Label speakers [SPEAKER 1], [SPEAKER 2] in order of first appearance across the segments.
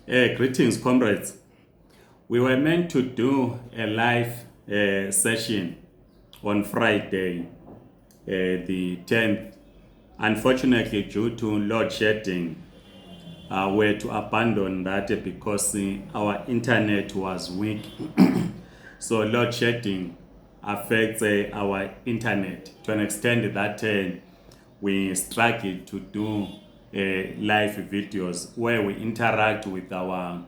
[SPEAKER 1] Greetings, comrades. We were meant to do a live session on Friday, the 10th. Unfortunately, due to load shedding, we had to abandon that because our internet was weak. So load shedding affects our internet to an extent that we struggle to do live videos where we interact with our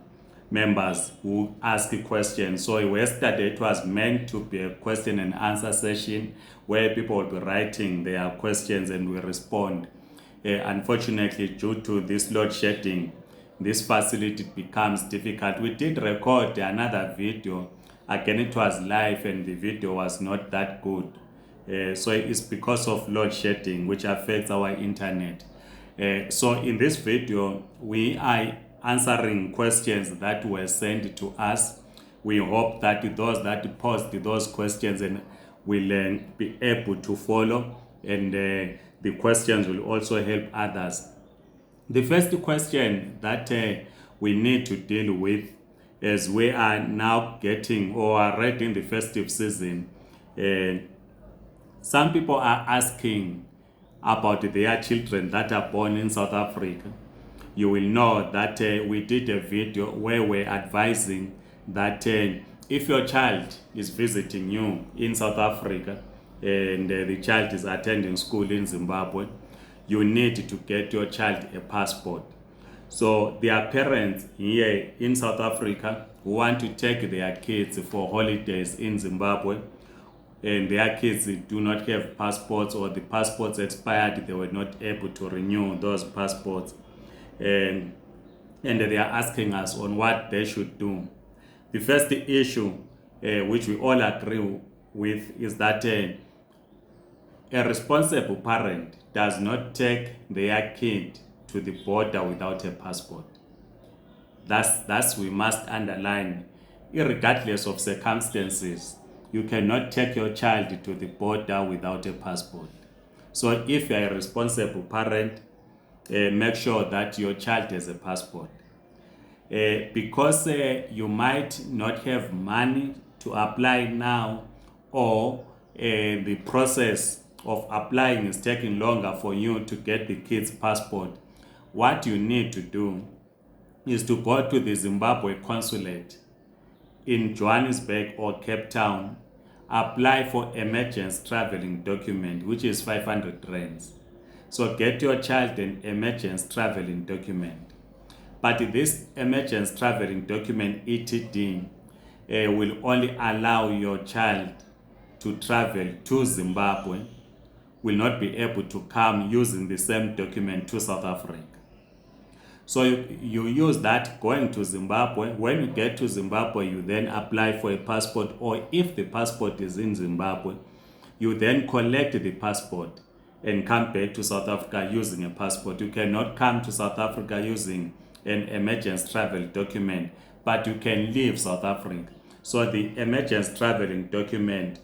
[SPEAKER 1] members who ask questions. So yesterday it was meant to be a question and answer session where people will be writing their questions and we respond. Unfortunately, due to this load shedding, this facility becomes difficult. We did record another video. Again, it was live and the video was not that good. So it's because of load shedding which affects our internet. So in this video, we are answering questions that were sent to us. We hope that those that post those questions and will be able to follow, and the questions will also help others. The first question that we need to deal with, as we are now getting or are already in the festive season, some people are asking about their children that are born in South Africa. You will know that we did a video where we're advising that if your child is visiting you in South Africa and the child is attending school in Zimbabwe, you need to get your child a passport. So there are parents here in South Africa who want to take their kids for holidays in Zimbabwe, and their kids do not have passports, or the passports expired, they were not able to renew those passports, and they are asking us on what they should do. The first issue which we all agree with is that a responsible parent does not take their kid to the border without a passport. That's we must underline, irregardless of circumstances. You cannot take your child to the border without a passport. So if you are a responsible parent, make sure that your child has a passport. Because you might not have money to apply now, or the process of applying is taking longer for you to get the kid's passport, what you need to do is to go to the Zimbabwe consulate in Johannesburg or Cape Town, apply for emergence traveling document, which is 500 rands. So get your child an emergence traveling document. But this emergence traveling document, ETD, will only allow your child to travel to Zimbabwe, will not be able to come using the same document to South Africa. So you use that going to Zimbabwe. When you get to Zimbabwe, you then apply for a passport, or if the passport is in Zimbabwe, you then collect the passport and come back to South Africa using a passport. You cannot come to South Africa using an emergence travel document, but you can leave South Africa. So the emergence traveling document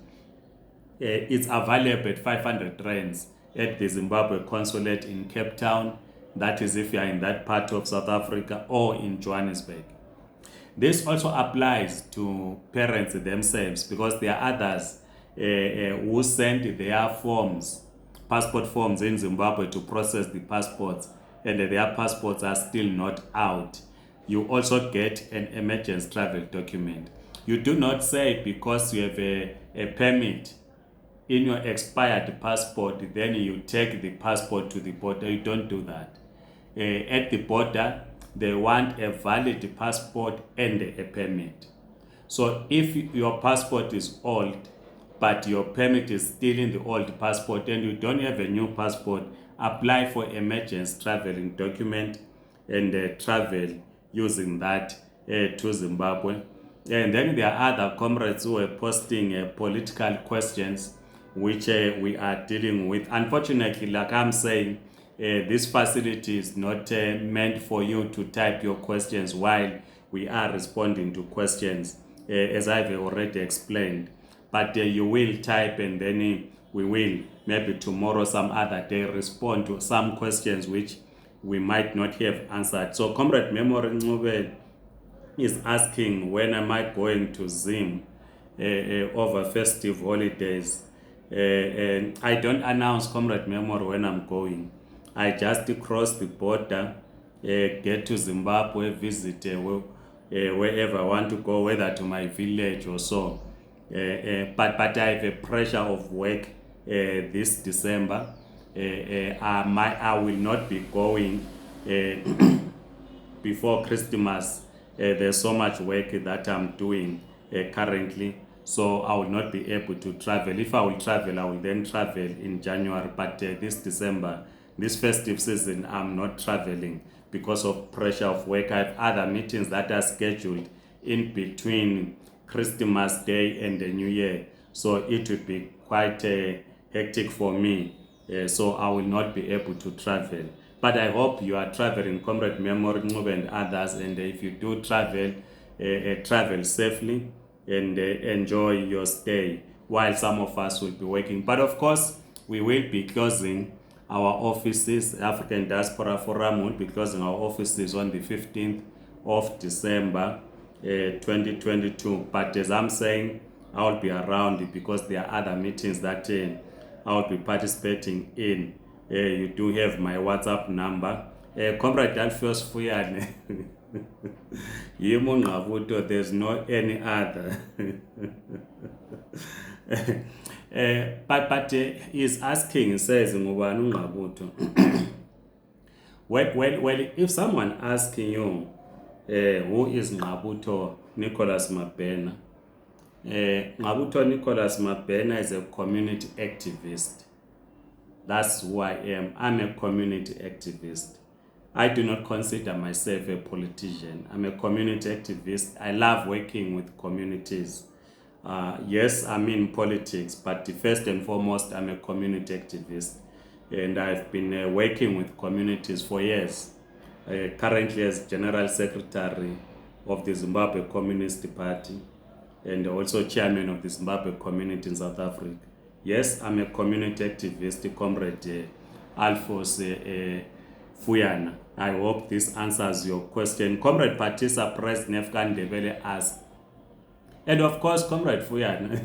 [SPEAKER 1] is available at 500 rands at the Zimbabwe consulate in Cape Town. That is if you are in that part of South Africa, or in Johannesburg. This also applies to parents themselves, because there are others who send their forms, passport forms in Zimbabwe to process the passports, and their passports are still not out. You also get an emergence travel document. You do not say because you have a permit in your expired passport, then you take the passport to the border. You don't do that. At the border, they want a valid passport and a permit. So if your passport is old, but your permit is still in the old passport and you don't have a new passport, apply for emergence traveling document and travel using that to Zimbabwe. And then there are other comrades who are posting political questions which we are dealing with. Unfortunately, like I'm saying, this facility is not meant for you to type your questions while we are responding to questions, as I've already explained. But you will type, and then we will, maybe tomorrow, some other day, respond to some questions which we might not have answered. So, Comrade Memory Ncube, is asking when am I going to Zim over festive holidays. And I don't announce, Comrade Memory, when I'm going. I just cross the border, get to Zimbabwe, visit wherever I want to go, whether to my village or so. But I have a pressure of work this December. I will not be going before Christmas. There's so much work that I'm doing currently, so I will not be able to travel. If I will travel, I will then travel in January, but this December, this festive season, I'm not traveling because of pressure of work. I have other meetings that are scheduled in between Christmas Day and the New Year, so it will be quite hectic for me. So I will not be able to travel. But I hope you are traveling, Comrade Memory, and others, and if you do travel, travel safely and enjoy your stay while some of us will be working. But of course, we will be closing our offices. African Diaspora Forum will be closing our offices on the 15th of December 2022. But as I'm saying, I will be around because there are other meetings that I will be participating in. You do have my WhatsApp number. Comrade Alpheus Fuyane. Yimo Ngavuto, there's no any other. But he's asking, says Ngubanu Ngavuto. Well, if someone asking you who is Ngabuto Nicholas Mabena, Ngabuto Nicholas Mabena is a community activist. That's who I am. I'm a community activist. I do not consider myself a politician. I'm a community activist. I love working with communities. Yes, I'm in politics, but first and foremost, I'm a community activist. And I've been working with communities for years. Currently as General Secretary of the Zimbabwe Communist Party and also Chairman of the Zimbabwe Community in South Africa. Yes, I'm a community activist, Comrade Alphonse Fuyana. I hope this answers your question. Comrade Patisa Press Nefkan Debele asked. And of course, Comrade Fuyana,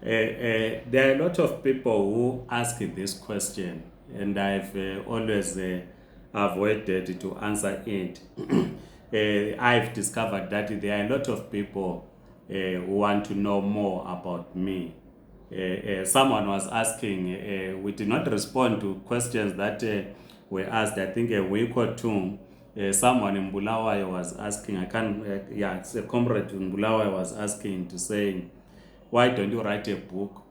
[SPEAKER 1] there are a lot of people who ask this question, and I've always avoided to answer it. I've discovered that there are a lot of people who want to know more about me. Someone was asking, we did not respond to questions that were asked, I think a week or two. Someone in Bulawayo was asking, it's a comrade in Bulawayo was asking to say, why don't you write a book?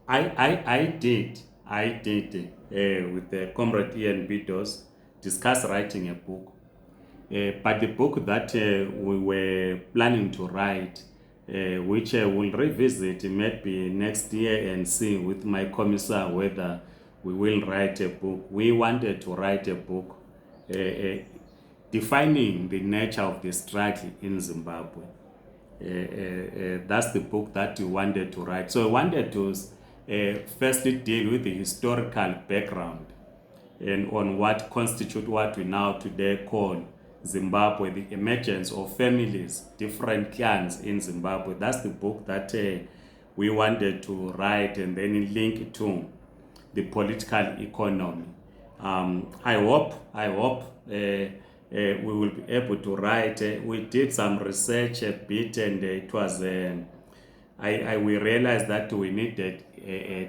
[SPEAKER 1] I did with the comrade Ian Bidos discuss writing a book. But the book that we were planning to write, which I will revisit maybe next year and see with my commissar whether we will write a book. We wanted to write a book defining the nature of the struggle in Zimbabwe. That's the book that we wanted to write. So we wanted to firstly deal with the historical background and on what constitutes what we now today call Zimbabwe, the emergence of families, different clans in Zimbabwe. That's the book that we wanted to write and then link to the political economy. I hope we will be able to write. We did some research a bit, and it was we realized that we needed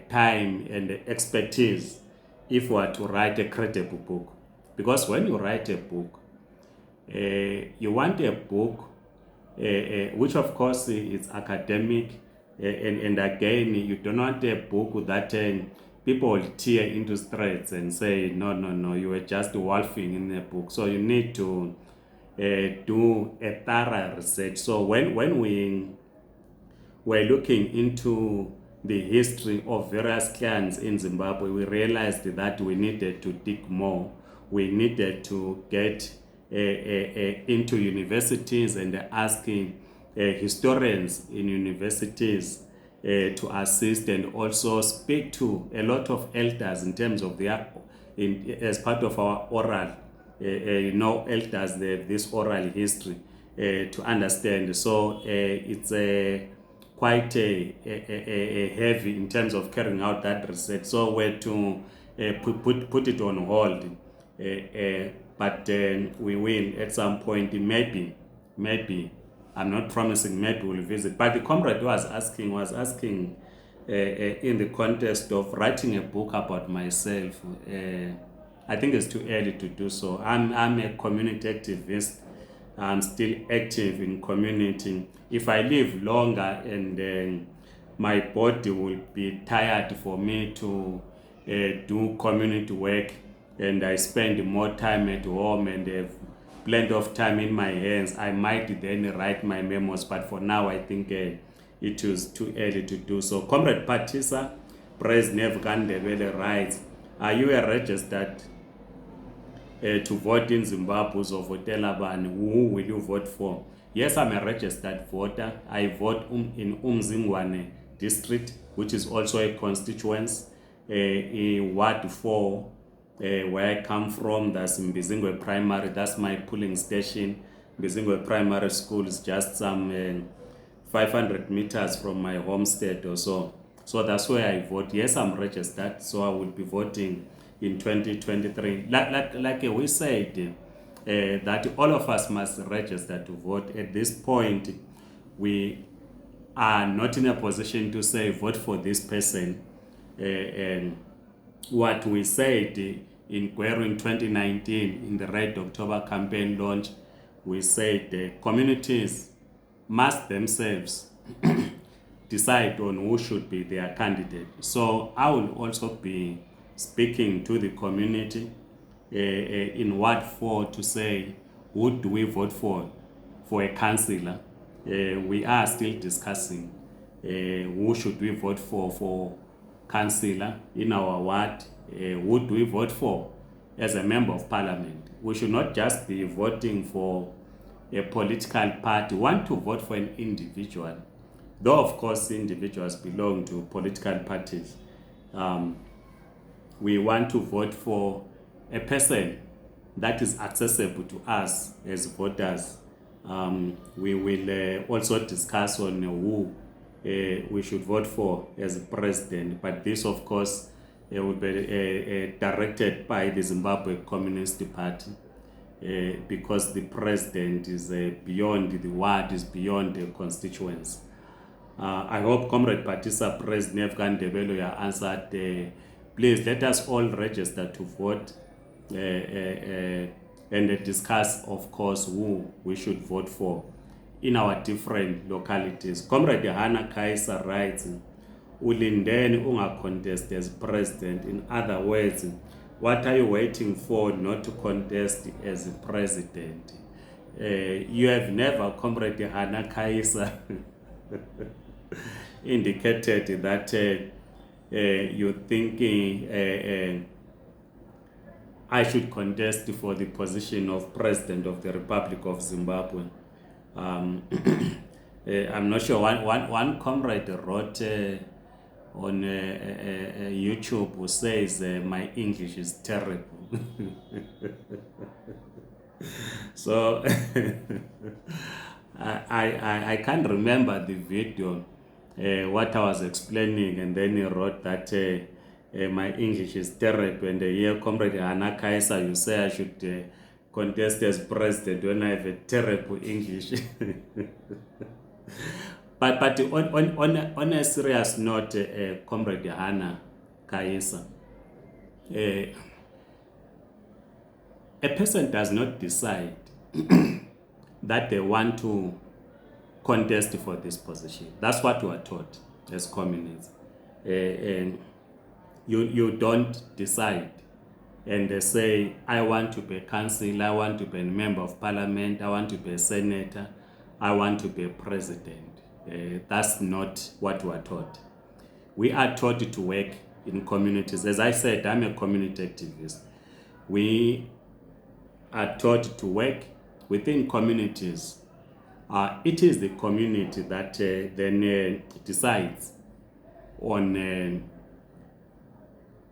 [SPEAKER 1] time and expertise if we were to write a credible book. Because when you write a book, you want a book which of course is academic, and again, you don't want a book that people will tear into threads and say, no, you were just wolfing in the book. So you need to do a thorough research. So when we were looking into the history of various clans in Zimbabwe, we realized that we needed to dig more. We needed to get into universities and asking historians in universities to assist and also speak to a lot of elders in terms of as part of our oral elders this oral history to understand. So it's quite heavy in terms of carrying out that research. So we're to put it on hold, but we will at some point. Maybe I'm not promising. Maybe we'll visit. But the comrade was asking in the context of writing a book about myself. I think it's too early to do so. I'm a community activist. I'm still active in community. If I live longer and my body will be tired for me to do community work, and I spend more time at home and have plenty of time in my hands, I might then write my memos. But for now, I think it is too early to do so. Comrade Patisa, President Nevgandebele writes, are you a registered to vote in Zimbabwe or Votelabani? Who will you vote for? Yes, I'm a registered voter. I vote in Umzingwane district, which is also a constituency. Ward 4, where I come from, that's in Mbizingwe Primary. That's my polling station. Mbizingwe Primary School is just some 500 meters from my homestead or so. So that's where I vote. Yes, I'm registered, so I will be voting in 2023. Like we said, that all of us must register to vote. At this point, we are not in a position to say vote for this person. And what we said in Gweru in 2019 in the Red October campaign launch, we said communities must themselves decide on who should be their candidate. So I will also be speaking to the community in Ward 4 to say, who do we vote for a councillor? We are still discussing who should we vote for councillor in our ward. Who do we vote for as a member of parliament? We should not just be voting for a political party. We want to vote for an individual, though of course individuals belong to political parties. We want to vote for a person that is accessible to us as voters. We will also discuss on who we should vote for as president, but this of course will be directed by the Zimbabwe Communist Party, because the president is beyond the ward, is beyond the constituents. I hope Comrade Patisa, President Nevgandebele answered. Please let us all register to vote and discuss, of course, who we should vote for in our different localities. Comrade Hannah Kaisa writes, ulindeni unga contest as president. In other words, what are you waiting for not to contest as president? You have never, Comrade Hannah Kaisa, indicated that you're thinking I should contest for the position of President of the Republic of Zimbabwe. I'm not sure. One comrade wrote on YouTube who says my English is terrible. So I can't remember the video, what I was explaining, and then he wrote that my English is terrible. And here, Comrade Hannah Kaisa, you say I should contest as president when I have a terrible English. but on a serious note, Comrade Hannah Kaisa, a person does not decide that they want to contest for this position. That's what we are taught as communists. And you don't decide and they say, I want to be a councillor, I want to be a member of parliament, I want to be a senator, I want to be a president. That's not what we are taught. We are taught to work in communities. As I said, I'm a community activist. We are taught to work within communities. It is the community that then decides on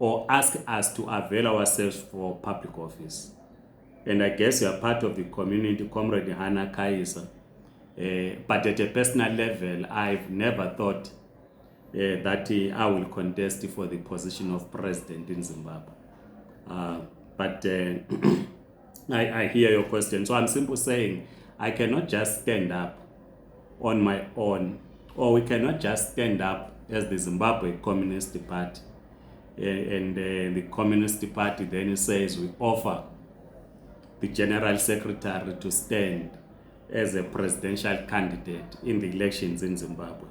[SPEAKER 1] or ask us to avail ourselves for public office. and I guess you are part of the community, Comrade Hannah Kaisa. But at a personal level, I've never thought that I will contest for the position of president in Zimbabwe. But I hear your question. So I'm simply saying I cannot just stand up on my own, or we cannot just stand up as the Zimbabwe Communist Party. And the Communist Party then says we offer the General Secretary to stand as a presidential candidate in the elections in Zimbabwe.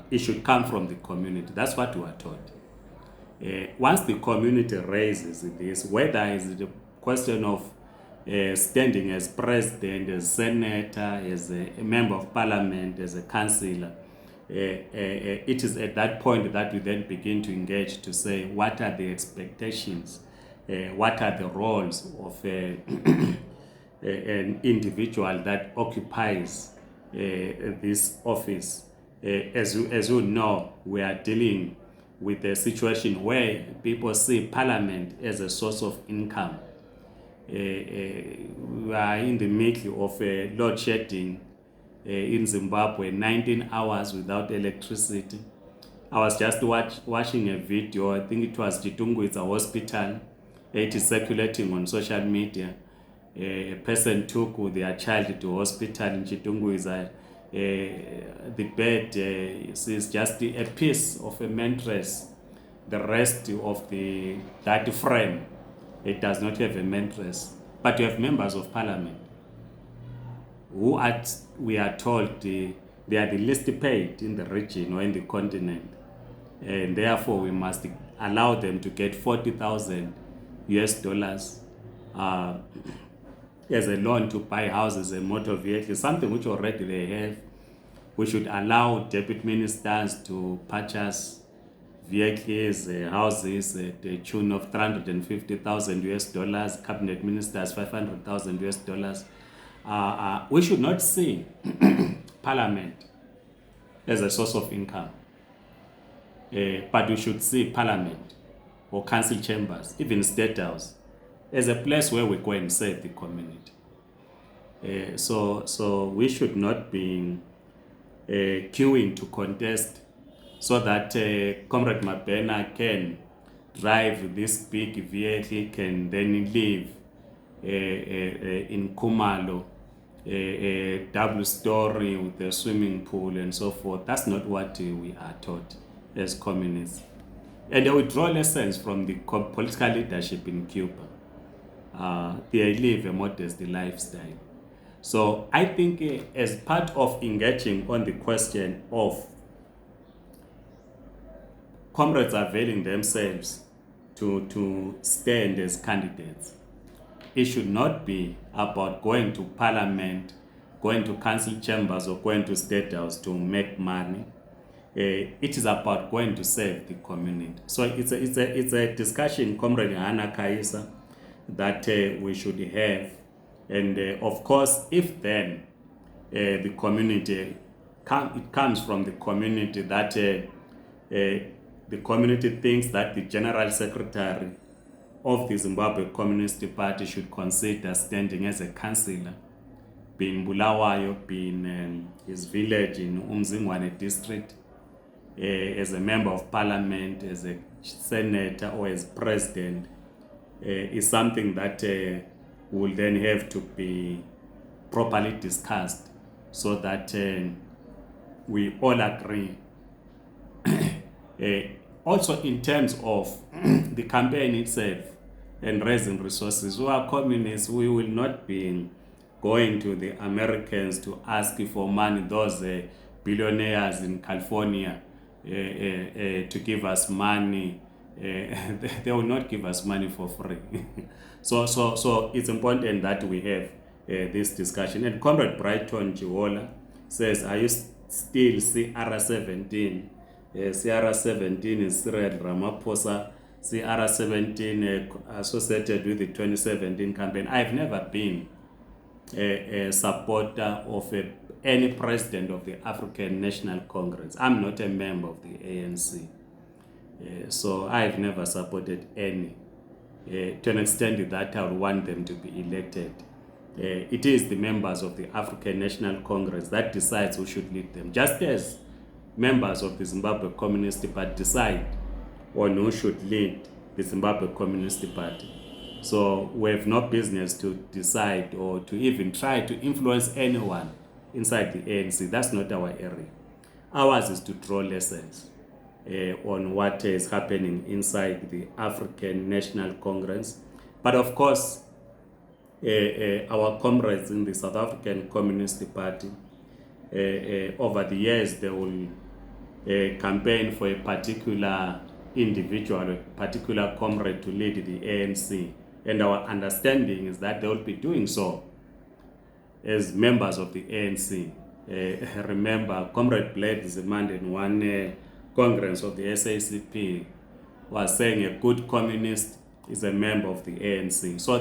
[SPEAKER 1] It should come from the community. That's what we are taught. Once the community raises this, whether it's the question of standing as president, as senator, as a member of parliament, as a councillor, it is at that point that we then begin to engage to say what are the expectations, what are the roles of an individual that occupies this office. As you know, we are dealing with a situation where people see parliament as a source of income. We are in the middle of load shedding in Zimbabwe, 19 hours without electricity. I was just watching a video, I think it was Chitungwiza Hospital. It is circulating on social media. A person took their child to hospital in Chitungwiza. The bed is just a piece of a mattress. The rest of that frame, it does not have a mattress. But you have members of parliament who we are told they are the least paid in the region or in the continent, and therefore we must allow them to get $40,000 as a loan to buy houses and motor vehicles, something which already they have. We should allow deputy ministers to purchase vehicles, houses at the tune of $350,000, cabinet ministers $500,000. We should not see parliament as a source of income, but we should see parliament or council chambers, even state house, as a place where we go and serve the community. So we should not be queuing to contest so that Comrade Mabena can drive this big vehicle, can then live in Kumalo, a double story with a swimming pool and so forth. That's not what we are taught as communists. And we draw lessons from the political leadership in Cuba. They live a modest lifestyle. So I think as part of engaging on the question of comrades availing themselves to stand as candidates, it should not be about going to parliament, going to council chambers, or going to state house to make money. It is about going to serve the community. So it's a discussion, Comrade Hannah Kaisa, that we should have. And of course, if then the community, it comes from the community that the community thinks that the General Secretary of the Zimbabwe Communist Party should consider standing as a councillor, being Bulawayo, being his village in Umzingwane district, as a member of parliament, as a senator, or as president, is something that will then have to be properly discussed so that we all agree. Also, in terms of the campaign itself and raising resources, we are communists. We will not be going to the Americans to ask for money, those billionaires in California, to give us money. They will not give us money for free. So it's important that we have this discussion. And Comrade Brighton Jiwola says, are you still CR17? CR17 is Cyril Ramaphosa. CR17 associated with the 2017 campaign. I've never been a supporter of any president of the African National Congress. I'm not a member of the ANC. So I've never supported any to an extent that I would want them to be elected. It is the members of the African National Congress that decides who should lead them, just as members of the Zimbabwe Communist Party decide on who should lead the Zimbabwe Communist Party. So we have no business to decide or to even try to influence anyone inside the ANC. That's not our area. Ours is to draw lessons on what is happening inside the African National Congress. But of course, our comrades in the South African Communist Party, over the years, they will campaign for a particular individual, a particular comrade to lead the ANC. And our understanding is that they will be doing so as members of the ANC. Remember, Comrade Blade Zeman in one Congress of the SACP was saying a good communist is a member of the ANC. So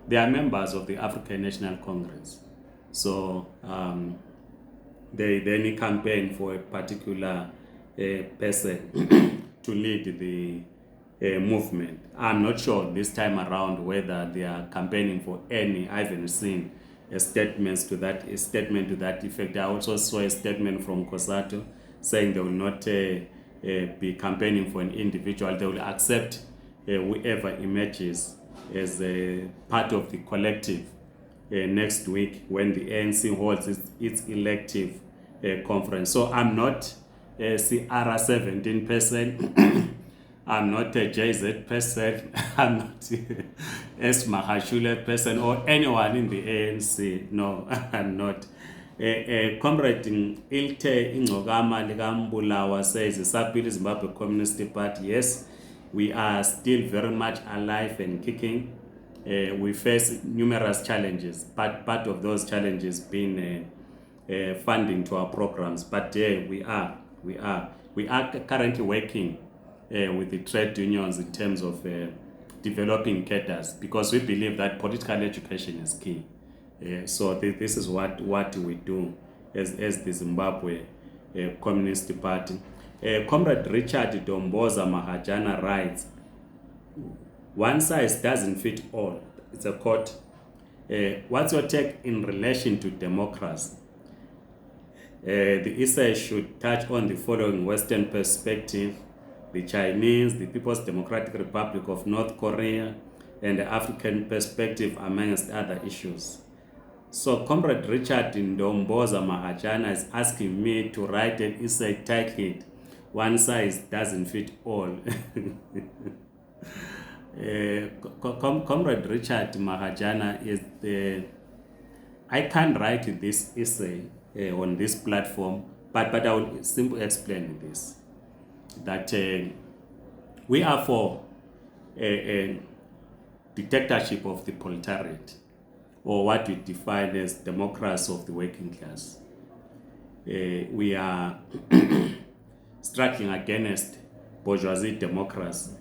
[SPEAKER 1] they are members of the African National Congress. So they then campaign for a particular person to lead the movement. I'm not sure this time around whether they are campaigning for any. I haven't seen a statement to that effect. I also saw a statement from Kosato saying they will not be campaigning for an individual. They will accept whoever emerges as a part of the collective next week when the ANC holds its elective conference. So I'm not a CR17 person. I'm not a JZ person. I'm not a Mahashule person or anyone in the ANC. No, I'm not. Comrade Ilte Ingogama Ligambulawa says the Sapili Zimbabwe Communist Party. Yes, we are still very much alive and kicking. We face numerous challenges, but part of those challenges being funding to our programs. But we are currently working with the trade unions in terms of developing cadres, because we believe that political education is key. So this is what we do as the Zimbabwe Communist Party. Comrade Richard Domboza Mahajana writes, "One size doesn't fit all." It's a quote. What's your take in relation to democracy? The essay should touch on the following Western perspective: the Chinese, the People's Democratic Republic of North Korea, and the African perspective, amongst other issues. So Comrade Richard Ndomboza Mahajana is asking me to write an essay titled "One Size Doesn't Fit All." Comrade Richard Mahajana is I can't write this essay on this platform, but I will simply explain this. That we are for a dictatorship of the proletariat, or what we define as democracy of the working class. We are struggling against bourgeoisie democracy.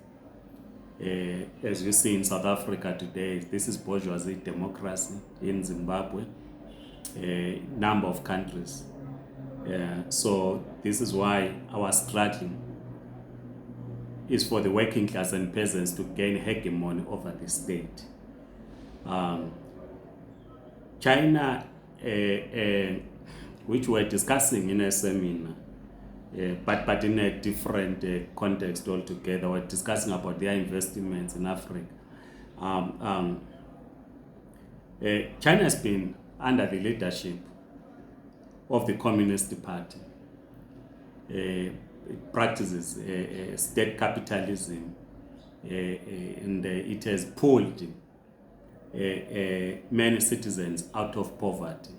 [SPEAKER 1] As you see in South Africa today, this is bourgeoisie democracy. In Zimbabwe, a number of countries. So this is why our struggling is for the working class and peasants to gain hegemony over the state. China, which we're discussing in a seminar, but in a different context altogether. We're discussing about their investments in Africa. China has been under the leadership of the Communist Party. It practices state capitalism, and it has pulled many citizens out of poverty.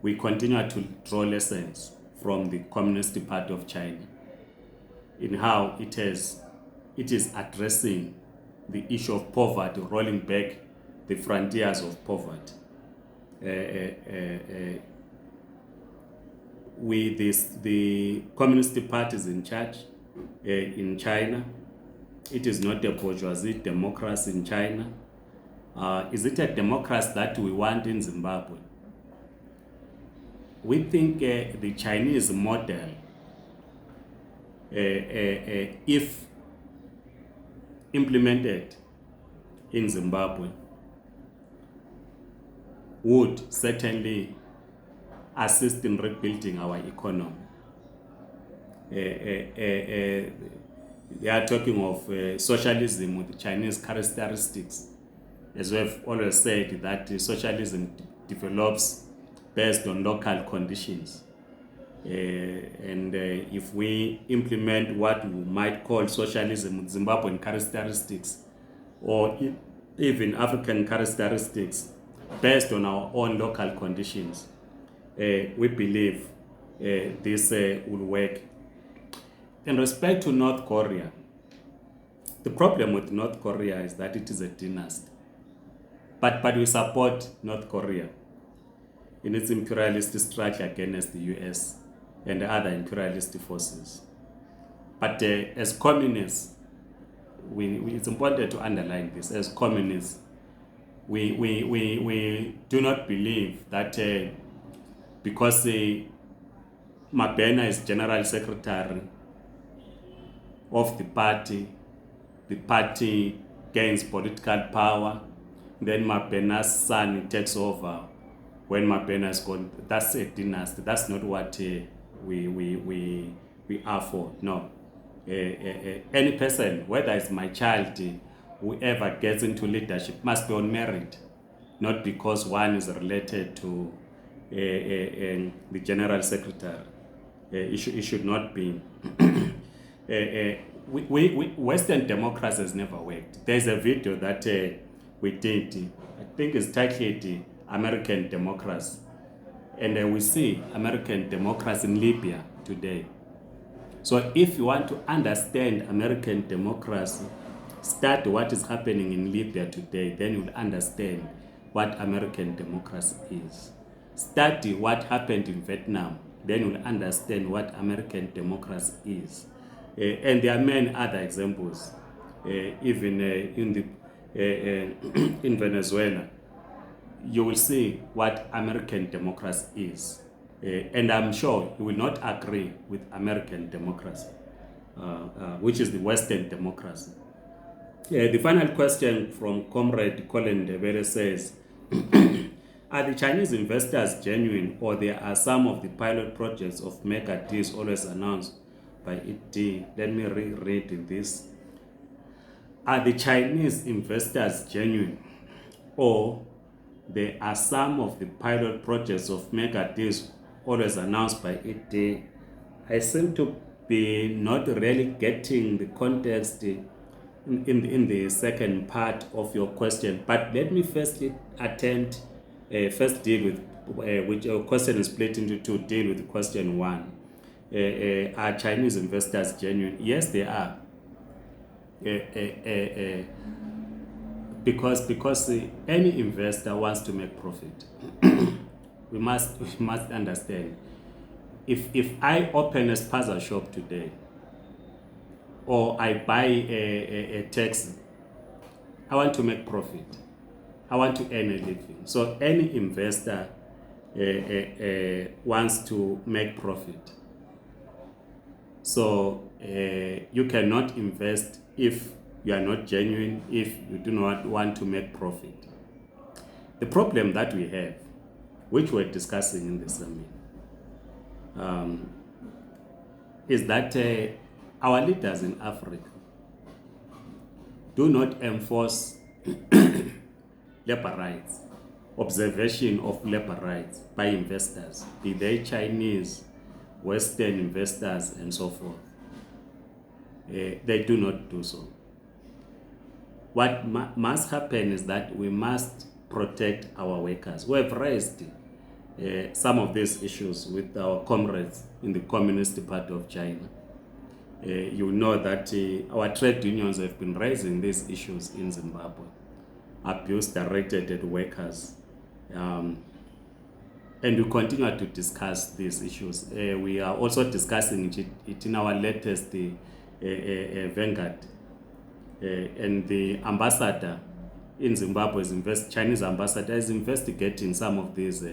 [SPEAKER 1] We continue to draw lessons from the Communist Party of China in how it is addressing the issue of poverty, rolling back the frontiers of poverty. The Communist Party is in charge in China. It is not a bourgeoisie democracy in China. Is it a democracy that we want in Zimbabwe? We think the Chinese model, if implemented in Zimbabwe would certainly assist in rebuilding our economy. They are talking of socialism with Chinese characteristics. As we've always said, that socialism develops based on local conditions. And if we implement what we might call socialism with Zimbabwean characteristics, or even African characteristics, based on our own local conditions, we believe this will work. In respect to North Korea, the problem with North Korea is that it is a dynasty. But we support North Korea in its imperialist struggle against the US and other imperialist forces. But as communists, it's important to underline this. As communists, we do not believe that because Mabena is General Secretary of the party gains political power, then Mabena's son takes over when Mabena is gone. That's a dynasty. That's not what we are for. No. Any person, whether it's my child, whoever gets into leadership, must be on merit, not because one is related to the General Secretary. It should not be. Western democracy has never worked. There's a video that we did, I think it's titled American Democracy. And we see American democracy in Libya today. So if you want to understand American democracy, study what is happening in Libya today, then you'll understand what American democracy is. Study what happened in Vietnam, then you'll understand what American democracy is. And there are many other examples, even in Venezuela. You will see what American democracy is. And I'm sure you will not agree with American democracy, which is the Western democracy. The final question from Comrade Colin Debere says, are the Chinese investors genuine, or there are some of the pilot projects of mega deals always announced by ETD? Let me reread this. Are the Chinese investors genuine, or there are some of the pilot projects of mega deals always announced by ETD? I seem to be not really getting the context in the second part of your question, but let me first deal with which your question is split into two. Deal with question one. Are Chinese investors genuine? Yes, they are. Because any investor wants to make profit. we must understand. If I open a spaza shop today, or I buy a taxi, I want to make profit. I want to earn a living. So any investor wants to make profit. So you cannot invest if you are not genuine, if you do not want to make profit. The problem that we have, which we're discussing in the summit, is that our leaders in Africa do not enforce labor rights, observation of labor rights by investors, be they Chinese, Western investors, and so forth. They do not do so. What must happen is that we must protect our workers. We have raised some of these issues with our comrades in the Communist Party of China. You know that our trade unions have been raising these issues in Zimbabwe. Abuse directed at workers. And we continue to discuss these issues. We are also discussing it in our latest Vanguard. And the ambassador in Zimbabwe, Chinese ambassador, is investigating some of these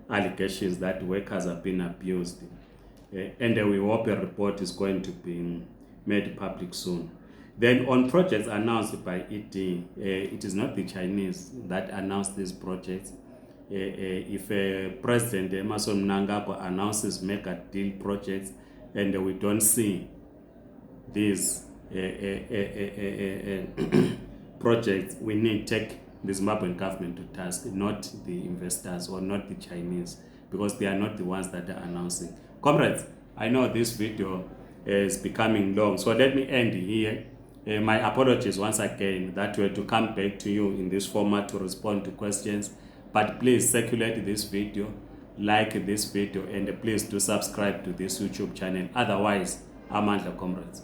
[SPEAKER 1] allegations that workers have been abused. And we hope a report is going to be made public soon. Then on projects announced by ED, it is not the Chinese that announced these projects. If President Emerson Mnangagwa announces mega deal projects and we don't see these projects, we need to take the Zimbabwean government to task, not the investors or not the Chinese, because they are not the ones that are announcing. Comrades, I know this video is becoming long, so let me end here. My apologies once again that we had to come back to you in this format to respond to questions, but please circulate this video, like this video, and please do subscribe to this YouTube channel. Otherwise, Amandla, comrades.